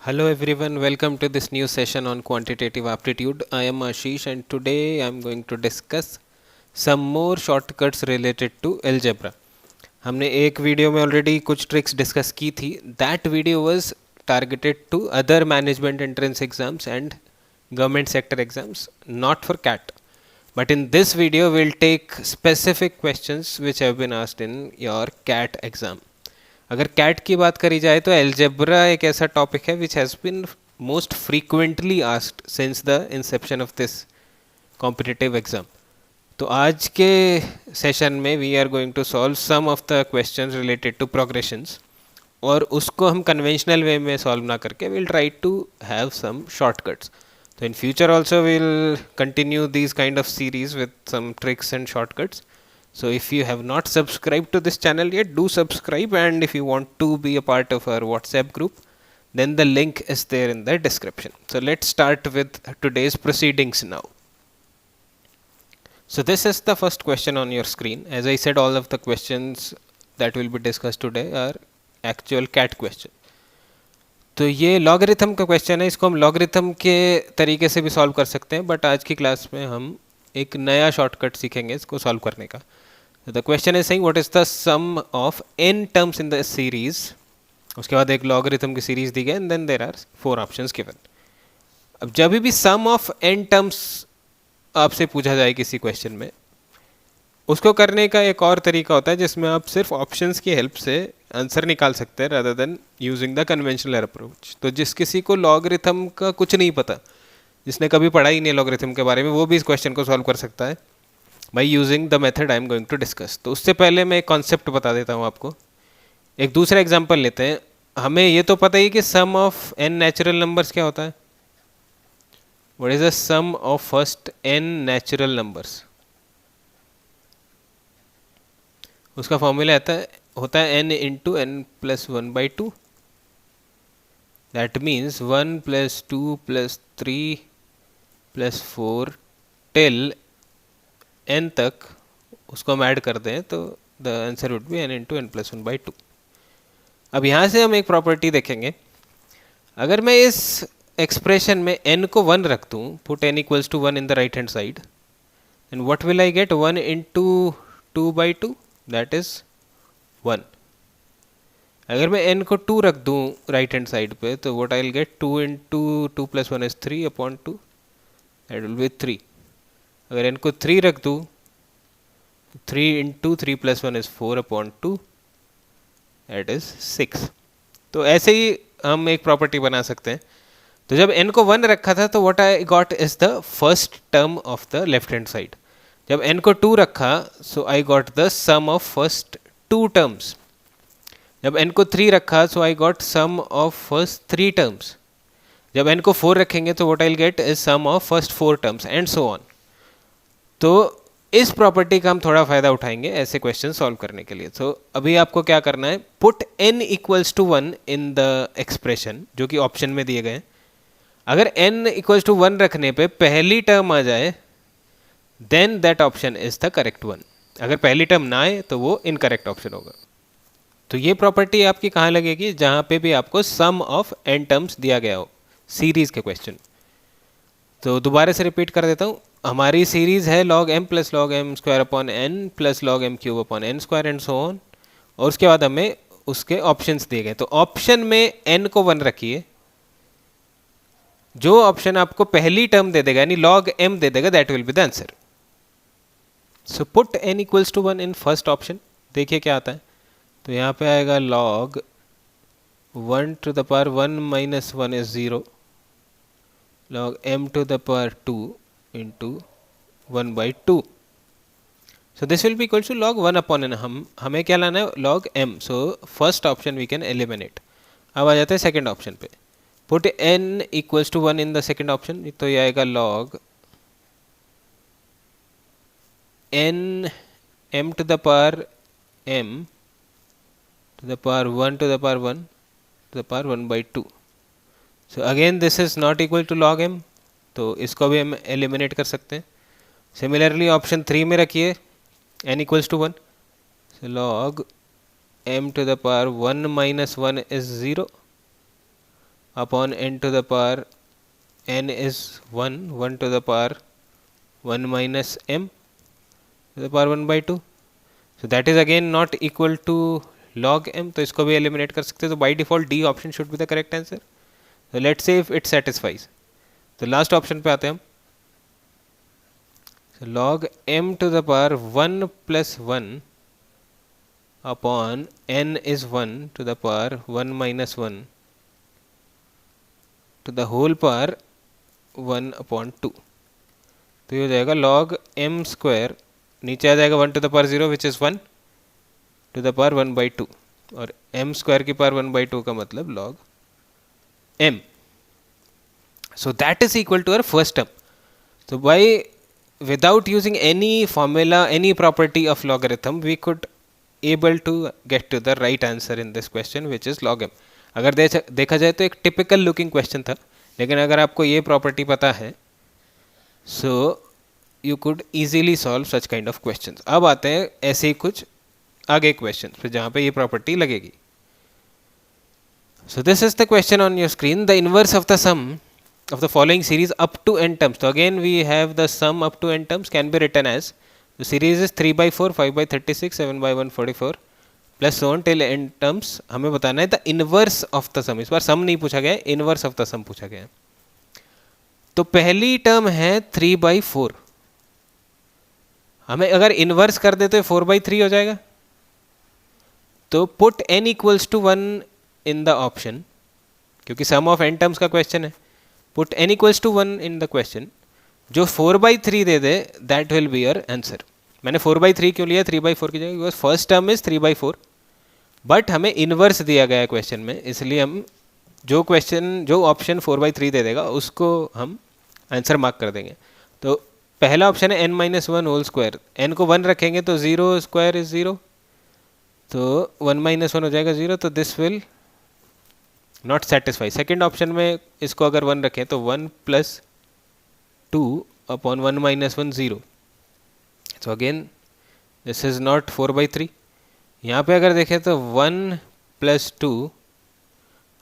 Hello everyone, welcome to this new session on quantitative aptitude. I am Ashish and today I am going to discuss some more shortcuts related to algebra. हमने एक video में already कुछ tricks discuss की थी. That video was targeted to other management entrance exams and government sector exams, not for CAT. But in this video we'll take specific questions which have been asked in your CAT exam. अगर cat की बात करी जाए तो algebra एक ऐसा topic है which has been most frequently asked since the inception of this competitive exam. तो आज के सेशन में we are going to solve some of the questions related to progressions, और उसको हम कन्वेंशनल वे में सॉल्व ना करके will try to have some shortcuts. तो in future also will continue these kind of series with some tricks and shortcuts. So if you have not subscribed to this channel yet, do subscribe, and if you want to be a part of our WhatsApp group, then the link is there in the description. So let's start with today's proceedings now. So this is the first question on your screen. As I said, all of the questions that will be discussed today are actual CAT question. तो ये logarithm का question है. इसको हम logarithm के तरीके से भी सॉल्व कर सकते हैं, बट आज की क्लास में हम एक नया शॉर्टकट सीखेंगे इसको सॉल्व करने का. The question is saying what is the sum of n terms in the series. उसके बाद एक लॉगरिथम की सीरीज दी गई and then there are 4 options given. अब जब भी सम ऑफ n टर्म्स आपसे पूछा जाए किसी क्वेश्चन में, उसको करने का एक और तरीका होता है जिसमें आप सिर्फ ऑप्शंस की हेल्प से आंसर निकाल सकते हैं rather than using the conventional approach. तो जिस किसी को लॉगरिथम का कुछ नहीं पता, जिसने कभी पढ़ा ही नहीं लॉगरिथम के बारे में, वो भी इस क्वेश्चन को सॉल्व कर सकता है by using the method I am going to discuss. तो उससे पहले मैं एक कॉन्सेप्ट बता देता हूँ आपको. एक दूसरा एग्जाम्पल लेते हैं. हमें ये तो पता ही कि sum of n natural numbers क्या होता है. What is the sum of first n natural numbers. उसका फॉर्मूला होता है n into n plus 1/2. That means 1 + 2 + 3 + 4 till n तक उसको हम ऐड कर दें तो the answer would be n into n plus 1/2. अब यहाँ से हम एक प्रॉपर्टी देखेंगे. अगर मैं इस एक्सप्रेशन में n को 1 रख दूँ, put n equals to 1 in the right hand side, and what will I get 1 into 2/2, that is 1. अगर मैं n को 2 रख दूँ राइट हैंड साइड पे, तो what I will gate 2 into 2 + 1 is 3/2, that will B 3. अगर n को 3 रख दूँ, 3 इंटू 3 + 1 इज 4/2, दैट इज 6. तो ऐसे ही हम एक प्रॉपर्टी बना सकते हैं. तो जब n को 1 रखा था तो what I got is the first term of the left hand side. जब n को 2 रखा, so I got the sum of first 2 terms. जब n को 3 रखा, so I got sum of first 3 terms. जब n को 4 रखेंगे तो what I will get is sum of first 4 terms and so on. तो इस प्रॉपर्टी का हम थोड़ा फ़ायदा उठाएंगे ऐसे क्वेश्चन सॉल्व करने के लिए. तो अभी आपको क्या करना है, put n equals to 1 in the expression जो कि ऑप्शन में दिए गए हैं. अगर n इक्वल्स टू 1 रखने पे पहली टर्म आ जाए, then that option is the correct one. अगर पहली टर्म ना आए तो वो इनकरेक्ट ऑप्शन होगा. तो ये प्रॉपर्टी आपकी कहाँ लगेगी, जहाँ पे भी आपको सम ऑफ n टर्म्स दिया गया हो सीरीज के क्वेश्चन. तो दोबारा से रिपीट कर देता हूँ. हमारी सीरीज़ है log m + log m² / n + log m³ n² and so on. और उसके बाद हमें उसके ऑप्शंस दिए गए. तो ऑप्शन में n को 1 रखिए. जो ऑप्शन आपको पहली टर्म दे देगा यानी log m दे देगा, that will be the answer. So put n equals to 1 in first option. देखिए क्या आता है. तो यहाँ पे आएगा log 1 to the power 1 - 1 is 0, log m to the power 2 into 1/2. So this will be equal to log 1/n. हमें क्या लाना है, log m. So first option we can eliminate. अब आ जाते हैं सेकेंड ऑप्शन पे. Put n equals to 1 in the second option. तो ये आएगा log n m to the power m to the power 1 to the power 1 to the power 1/2. So again this is not equal to log m. तो इसको भी हम eliminate कर सकते हैं. सिमिलरली ऑप्शन 3 में रखिए n equals to 1. So log m to the power 1 - 1 is 0, upon n to the power n is 1, 1 to the power 1 minus m to the power 1/2. So that is again not equal to log m, तो इसको भी eliminate कर सकते हैं. तो by default D option should be the correct answer. तो let's say if it satisfies. तो last option पे आते हैं हम. log m to the power 1 plus 1 upon n is 1 to the power 1 minus 1 to the whole power 1 upon 2. तो ये हो जाएगा log m स्क्वायर, नीचे आ जाएगा 1 to the power 0 which is 1 to the power 1/2, और m स्क्वायर की power 1/2 का मतलब log m. So that is equal to our first term. So by without using any formula, any property of logarithm, we could able to get to the right answer in this question, which is log m. अगर देखा जाए तो एक typical looking question था, लेकिन अगर आपको ये प्रॉपर्टी पता है, so you could easily solve such kind of questions. अब आते हैं ऐसे ही कुछ आगे क्वेश्चन फिर जहाँ पे ये प्रॉपर्टी लगेगी. So this is the question on your screen. The inverse of the sum of the following series up to n terms. So again we have the sum up to n terms can be written as, the series is 3/4, 5/36, 7/144 plus so on till n terms. हमें बताना है the inverse of the sum. इस बार sum नहीं पूछा गया है, inverse of the sum पूछा गया है. तो पहली टर्म है 3/4. हमें अगर इन्वर्स कर दे तो 4/3 हो जाएगा. तो put n equals to 1 in the option, क्योंकि सम ऑफ n टर्म्स का क्वेश्चन है. Put n equals to 1 in the question. जो 4/3 दे दे that will be your answer. मैंने 4/3 क्यों लिया 3/4 की जगह, because first term is 3/4, but हमें इन्वर्स दिया गया है क्वेश्चन में, इसलिए हम जो ऑप्शन 4/3 दे देगा उसको हम आंसर मार्क कर देंगे. तो पहला ऑप्शन है n-1 होल स्क्वायर. n को 1 रखेंगे तो 0 स्क्वायर इज 0, तो 1-1 हो जाएगा 0, तो this will not satisfy. Second option में इसको अगर 1 रखें तो 1 + 2 upon 1-1 0. So again this is not 4/3. यहाँ पे अगर देखें तो 1 + 2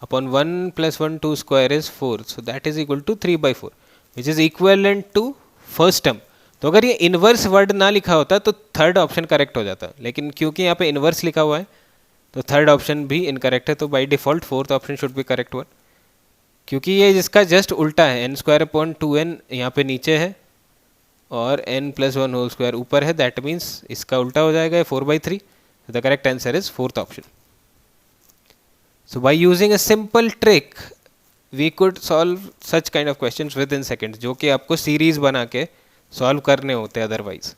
अपॉन 1 + 1 2 square is 4. So that is equal to 3/4 which is equivalent to first term. तो अगर ये इन्वर्स वर्ड ना लिखा होता तो थर्ड ऑप्शन करेक्ट हो जाता, लेकिन क्योंकि यहाँ पे इन्वर्स लिखा हुआ है तो थर्ड ऑप्शन भी इनकरेक्ट है. तो by default fourth option should B correct one, क्योंकि ये जिसका जस्ट उल्टा है. n² अपॉन 2n यहाँ पे नीचे है और n + 1 होल स्क्वायर ऊपर है. दैट मीन्स इसका उल्टा हो जाएगा 4/3. The correct answer is fourth option. So by using a simple trick we could solve such kind of questions within seconds, जो कि आपको सीरीज बना के सॉल्व करने होते हैं otherwise.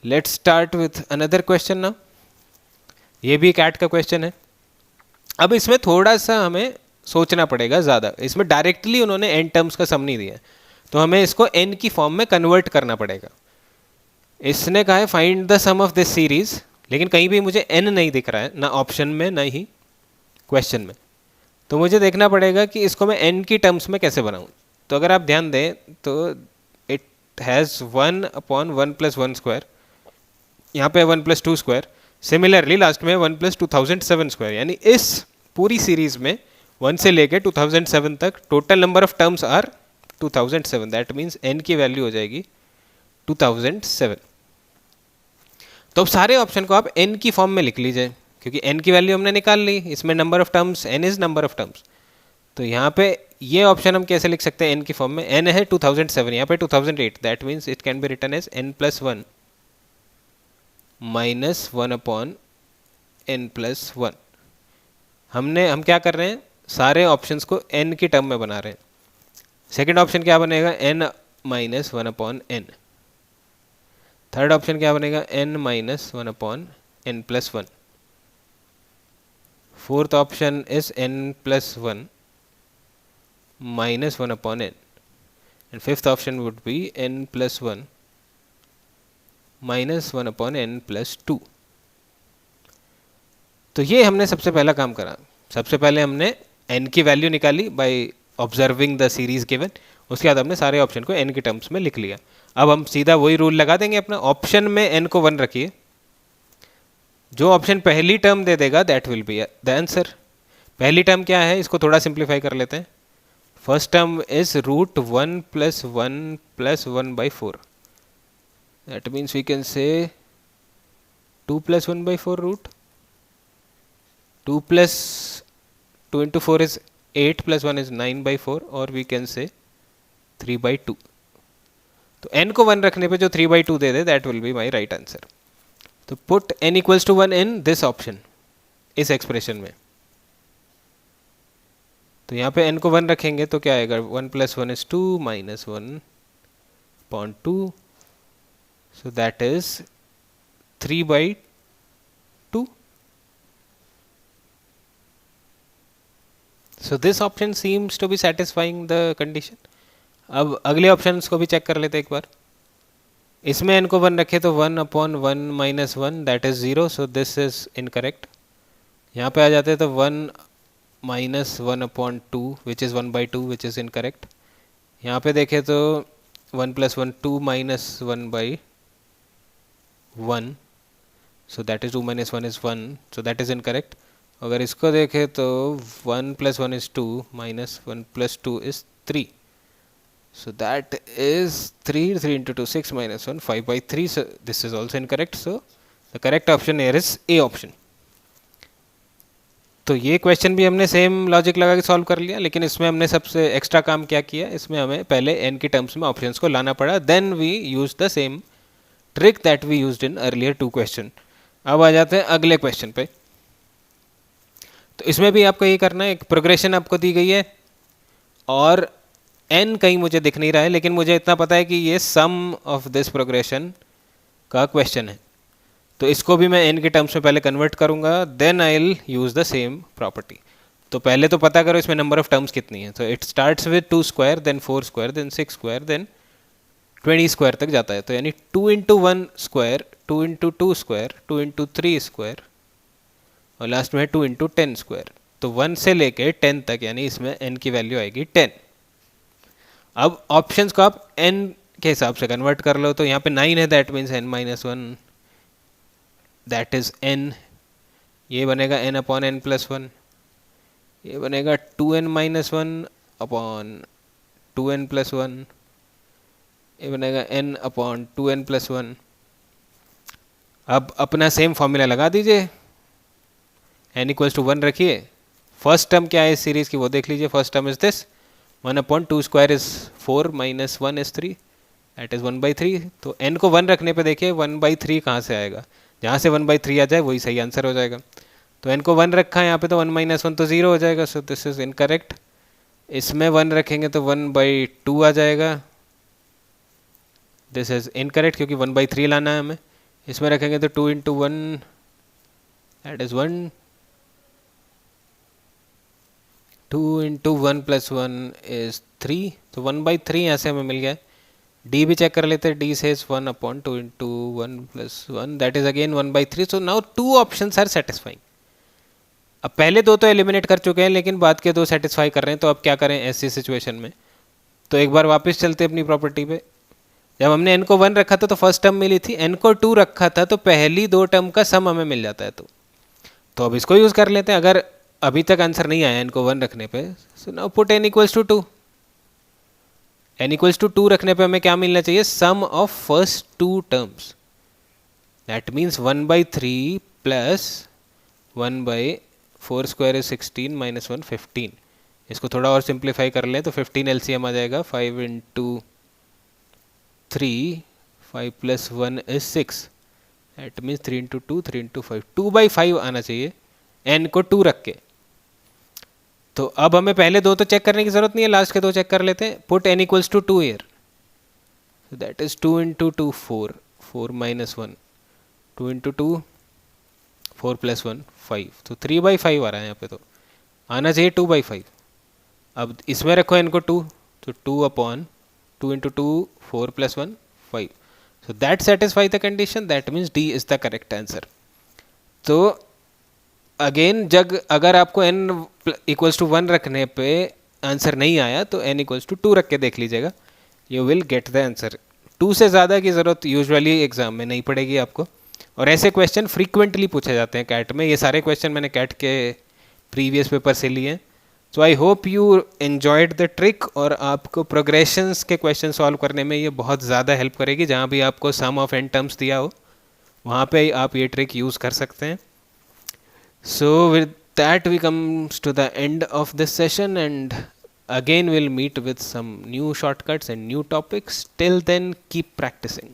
Let's start with another question now. ये भी कैट का क्वेश्चन है. अब इसमें थोड़ा सा हमें सोचना पड़ेगा ज़्यादा. इसमें डायरेक्टली उन्होंने n टर्म्स का सम नहीं दिया है, तो हमें इसको n की फॉर्म में कन्वर्ट करना पड़ेगा. इसने कहा है find the sum of this series, लेकिन कहीं भी मुझे n नहीं दिख रहा है, ना ऑप्शन में ना ही क्वेश्चन में. तो मुझे देखना पड़ेगा कि इसको मैं n की टर्म्स में कैसे बनाऊँ. तो अगर आप ध्यान दें तो इट हैज़ 1 अपॉन 1 + 1 स्क्वायर, यहाँ पे 1 + 2 स्क्वायर. सिमिलरली लास्ट में 1 + 2007 स्क्वायर. यानी इस पूरी सीरीज में 1 से लेके 2007 तक total number of terms are 2007. That means n की वैल्यू हो जाएगी 2007. तो अब सारे ऑप्शन को आप n की फॉर्म में लिख लीजिए, क्योंकि n की वैल्यू हमने निकाल ली. इसमें number of terms n is number of terms. तो यहाँ पे ये ऑप्शन हम कैसे लिख सकते हैं n की फॉर्म में. n है 2007, यहाँ पे 2008. That means it can be written as n + 1 minus 1 upon n + 1. हम क्या कर रहे हैं, सारे ऑप्शंस को n की टर्म में बना रहे हैं. सेकंड ऑप्शन क्या बनेगा, n - 1 upon n. Third option क्या बनेगा, n - 1 upon n + 1. Fourth option is n + 1 - 1 upon n. And fifth option would be n + 1 -1 upon n + 2. तो ये हमने सबसे पहला काम करा. सबसे पहले हमने n की वैल्यू निकाली by observing the series given. उसके बाद हमने सारे ऑप्शन को n के टर्म्स में लिख लिया. अब हम सीधा वही रूल लगा देंगे अपना. ऑप्शन में n को 1 रखिए, जो ऑप्शन पहली टर्म दे देगा that will be the answer. पहली टर्म क्या है, इसको थोड़ा सिंप्लीफाई कर लेते हैं. First term is root 1 plus 1 plus 1/4. That means we can say 2 plus 1/4 root 2 plus 2 into 4 is 8 plus 1 is 9/4 और we can say 3/2. तो n को 1 रखने पे जो 3/2 दे दे that will be my right answer. तो put n equals to 1 in this option, इस expression में. तो यहाँ पे n को 1 रखेंगे तो क्या आएगा, 1 plus 1 is 2 minus 1/2. So that is 3/2. So this option seems to be satisfying the condition. अब अगले ऑप्शंस को भी चेक कर लेते हैं एक बार. इसमें n को 1 रखे तो 1/1 minus 1 that is 0, so this is incorrect. यहाँ पे आ जाते हैं तो 1 minus 1/2 which is 1/2 which is incorrect. यहाँ पे देखें तो 1 plus 1 2 minus 1/1, so that is 2 minus 1 is 1, so that is incorrect. अगर इसको देखें तो 1 plus 1 is 2 minus 1 plus 2 is 3, so that is 3 into 2 6 minus 1 5/3, so this is also incorrect. So the correct option here is A option. तो ये question भी हमने same logic लगा के सॉल्व कर लिया, लेकिन इसमें हमने सबसे एक्स्ट्रा काम क्या किया, इसमें हमें पहले n की टर्म्स में ऑप्शंस को लाना पड़ा, then we use the same trick that we used in earlier 2 question. अब आ जाते हैं अगले क्वेश्चन पे. तो इसमें भी आपको ये करना है, एक प्रोग्रेशन आपको दी गई है और n कहीं मुझे दिख नहीं रहा है, लेकिन मुझे इतना पता है कि ये सम ऑफ दिस प्रोग्रेशन का क्वेश्चन है. तो इसको भी मैं n के टर्म्स में पहले कन्वर्ट करूंगा, then I will use the same property. तो पहले तो पता करो इसमें नंबर ऑफ टर्म्स कितनी है. तो it starts with 2 square, then 4 square, then 6 square, then 20 square तक जाता है. तो यानी 2 into 1 square, 2 into 2 square, 2 into 3 square और लास्ट में है 2 into 10 स्क्वायर. तो 1 से लेके 10 तक, यानी इसमें n की वैल्यू आएगी 10. अब ऑप्शंस को आप n के हिसाब से कन्वर्ट कर लो. तो यहाँ पे 9 है, that means n minus 1, that is n. ये बनेगा n अपॉन n प्लस 1. ये बनेगा 2n minus 1 upon 2n plus 1. ये बनेगा n अपॉन 2n प्लस 1. अब अपना सेम फॉर्मूला लगा दीजिए, n इक्वल्स टू 1 रखिए. फर्स्ट टर्म क्या है इस सीरीज की वो देख लीजिए. First term is this 1/2 square is 4 minus 1 is 3, that is 1/3. तो n को 1 रखने पे देखिए 1/3 कहाँ से आएगा, जहाँ से 1/3 आ जाए वही सही आंसर हो जाएगा. तो n को 1 रखा है यहाँ पे, तो 1 minus 1 तो 0 हो जाएगा, सो दिस इज इनकरेक्ट. इसमें 1 रखेंगे तो 1/2 आ जाएगा, दिस इज इनकरेक्ट क्योंकि 1/3 लाना है हमें. इसमें रखेंगे तो 2 into 1 that is 1, 2 into 1 plus 1 is 3, तो 1/3 यहाँ से हमें मिल गया. d भी चेक कर लेते हैं. d says 1/2 into 1 plus 1, that is again 1/3. so now 2 options are satisfying. अब पहले दो तो एलिमिनेट कर चुके हैं, लेकिन बाद के दो सेटिस्फाई कर रहे हैं. तो अब क्या करें ऐसी सिचुएशन में, तो एक बार वापस चलते अपनी प्रॉपर्टी पे. जब हमने n को 1 रखा था तो फर्स्ट टर्म मिली थी, n को 2 रखा था तो पहली दो टर्म का सम हमें मिल जाता है. तो अब इसको यूज़ कर लेते हैं. अगर अभी तक आंसर नहीं आया n को 1 रखने पे, so now put n equals to 2. n equals to 2 रखने पे हमें क्या मिलना चाहिए, sum of first 2 terms, that means 1/3 plus 1/4 square is 16 minus 1 15. इसको थोड़ा और सिंप्लीफाई कर लें तो 15 LCM आ जाएगा. 5 into 3, 5 plus 1 is 6, that means 3 into 2 3 into 5, 2/5 आना चाहिए n को 2 रख के. तो अब हमें पहले दो तो चेक करने की जरूरत नहीं है, लास्ट के दो चेक कर लेते हैं. Put n equals to 2 year, that is 2 into 2 4, 4 minus 1, 2 into 2 4 plus 1 5, तो 3/5 आ रहा है यहाँ पे. तो आना चाहिए 2/5. अब इसमें रखो n को 2, तो 2/2 into 2 4 plus 1 5, so that satisfy the condition, that means D is the correct answer. तो अगेन अगर आपको n इक्वल्स टू 1 रखने पे आंसर नहीं आया तो n इक्वल्स टू 2 रख के देख लीजिएगा, you will get the answer. 2 से ज़्यादा की ज़रूरत यूजुअली एग्जाम में नहीं पड़ेगी आपको, और ऐसे क्वेश्चन फ्रीक्वेंटली पूछे जाते हैं कैट में. ये सारे क्वेश्चन मैंने कैट के प्रीवियस पेपर से लिए। So I hope you enjoyed the trick, और आपको प्रोग्रेशंस के क्वेश्चन सॉल्व करने में ये बहुत ज़्यादा हेल्प करेगी। जहाँ भी आपको सम ऑफ एन टर्म्स दिया हो वहाँ पे आप ये ट्रिक यूज़ कर सकते हैं। So with that we comes to the end of this session, and again we'll meet with some new shortcuts and new topics. Till then, keep practicing.